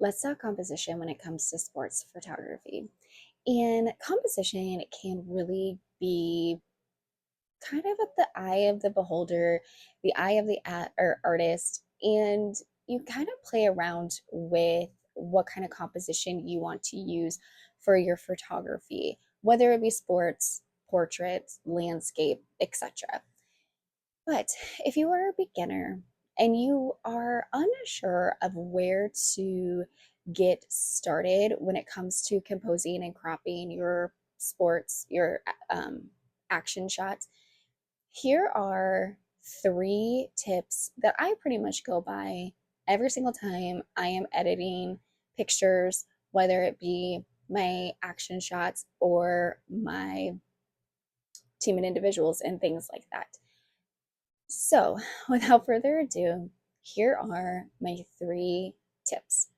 let's talk composition when it comes to sports photography. And composition can really be kind of at the eye of the beholder, the eye of the or artist, and you kind of play around with what kind of composition you want to use for your photography, whether it be sports, portraits, landscape, etc. But if you are a beginner and you are unsure of where to get started when it comes to composing and cropping your sports, your action shots, here are three tips that I pretty much go by every single time I am editing pictures, whether it be my action shots or my team and individuals and things like that. So, without further ado, here are my three tips.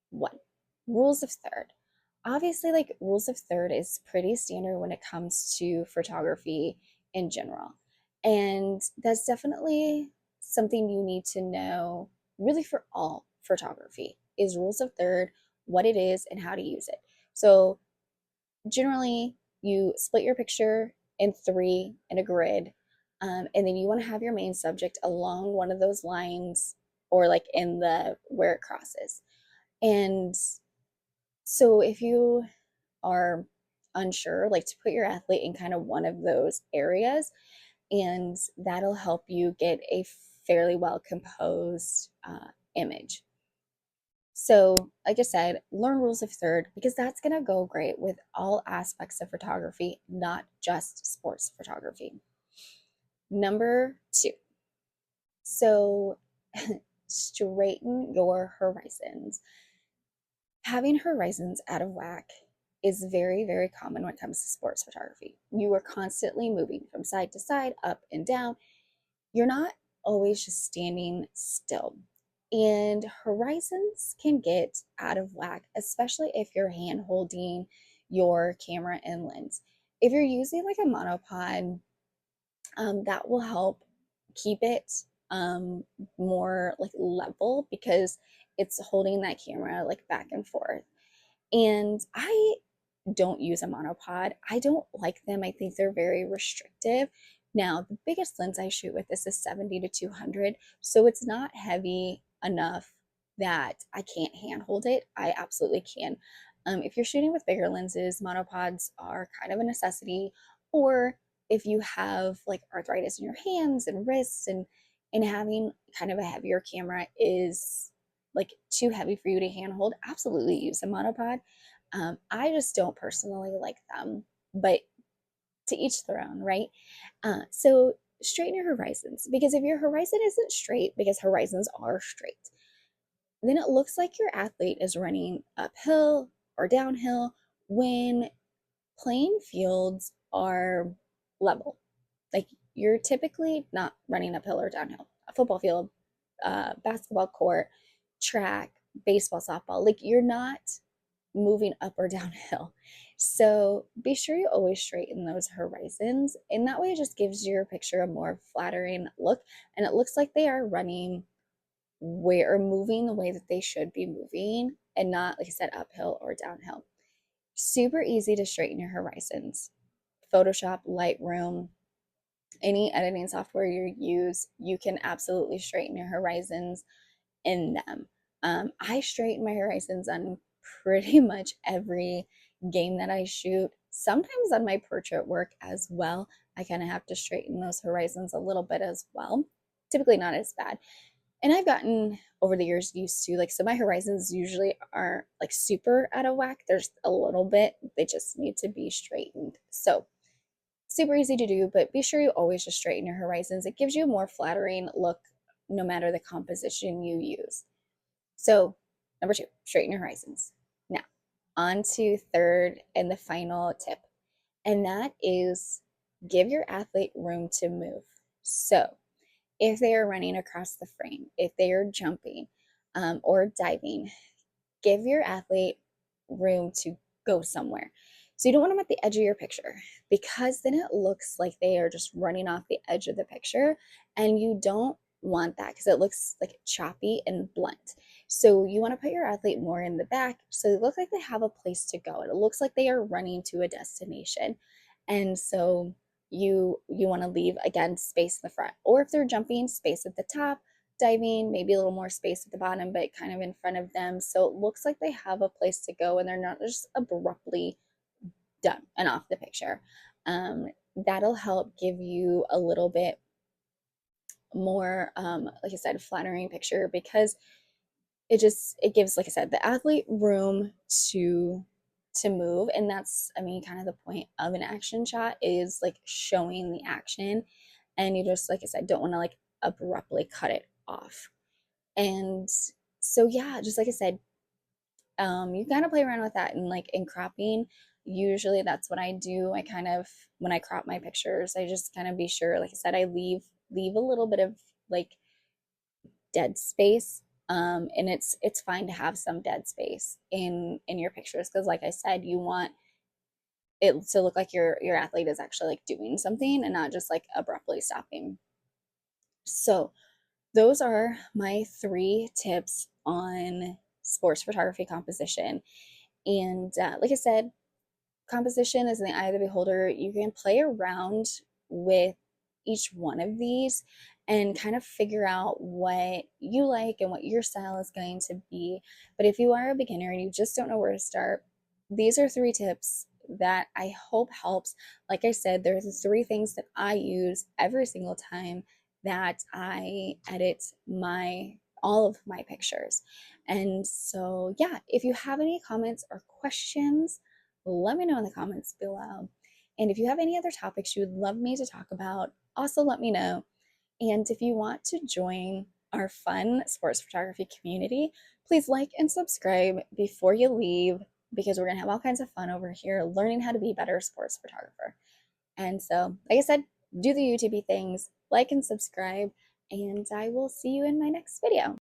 One, rules of third. Obviously, like rules of third is pretty standard when it comes to photography in general. And that's definitely something you need to know really for all photography is rules of third, what it is, and how to use it. So, generally, you split your picture in three in a grid, and then you want to have your main subject along one of those lines or like in the where it crosses. And so if you are unsure, like to put your athlete in kind of one of those areas, and that'll help you get a fairly well composed image. So, like I said, learn rules of third because that's going to go great with all aspects of photography, not just sports photography. Number two, so straighten your horizons. Having horizons out of whack is very, very common when it comes to sports photography. You are constantly moving from side to side, up and down. You're not always just standing still. And horizons can get out of whack, especially if you're hand holding your camera and lens. If you're using like a monopod, that will help keep it more like level because it's holding that camera like back and forth. And I don't use a monopod. I don't like them. I think they're very restrictive. Now, the biggest lens I shoot with is a 70 to 200, so it's not heavy enough that I can't handhold it. I absolutely can. If you're shooting with bigger lenses, monopods are kind of a necessity, or if you have like arthritis in your hands and wrists and having kind of a heavier camera is like too heavy for you to handhold, absolutely use a monopod. I just don't personally like them, but to each their own, right? So straighten your horizons because if your horizon isn't straight, because horizons are straight, then it looks like your athlete is running uphill or downhill when playing fields are level. Like you're typically not running uphill or downhill. A football field, basketball court, track, baseball, softball, like you're not moving up or downhill. So be sure you always straighten those horizons. And that way it just gives your picture a more flattering look. And it looks like they are running where or moving the way that they should be moving and not, like I said, uphill or downhill. Super easy to straighten your horizons. Photoshop, Lightroom, any editing software you use, you can absolutely straighten your horizons in them. I straighten my horizons on pretty much every game that I shoot. Sometimes on my portrait work as well, I kind of have to straighten those horizons a little bit as well. Typically not as bad. And I've gotten over the years used to like, so my horizons usually are like super out of whack. There's a little bit, they just need to be straightened. So super easy to do, but be sure you always just straighten your horizons. It gives you a more flattering look no matter the composition you use. So, number two, straighten your horizons. Now, on to third and the final tip, and that is give your athlete room to move. So, if they are running across the frame, if they are jumping or diving, give your athlete room to go somewhere. So you don't want them at the edge of your picture because then it looks like they are just running off the edge of the picture. And you don't want that because it looks like choppy and blunt. So you want to put your athlete more in the back so they look like they have a place to go. It looks like they are running to a destination. And so you want to leave again space in the front. Or if they're jumping, space at the top, diving, maybe a little more space at the bottom, but kind of in front of them. So it looks like they have a place to go and they're not just abruptly done and off the picture. That'll help give you a little bit more, like I said, flattering picture because it gives, like I said, the athlete room to move. And that's, I mean, kind of the point of an action shot is like showing the action. And you just, like I said, don't want to like abruptly cut it off. And so yeah, just like I said, you gotta play around with that and like in cropping. Usually that's what I do. I kind of when I crop my pictures, I just kind of be sure, like I said, I leave a little bit of like dead space. And it's fine to have some dead space in your pictures because, like I said, you want it to look like your athlete is actually like doing something and not just like abruptly stopping. So those are my 3 tips on sports photography composition. And like I said, composition is in the eye of the beholder. You can play around with each one of these and kind of figure out what you like and what your style is going to be. But if you are a beginner and you just don't know where to start, these are 3 tips that I hope helps. Like I said, there's the 3 things that I use every single time that I edit my all of my pictures. And so, yeah, if you have any comments or questions, let me know in the comments below. And if you have any other topics you would love me to talk about, also let me know. And if you want to join our fun sports photography community, please like and subscribe before you leave because we're going to have all kinds of fun over here learning how to be a better sports photographer. And so, like I said, do the YouTube things, like and subscribe, and I will see you in my next video.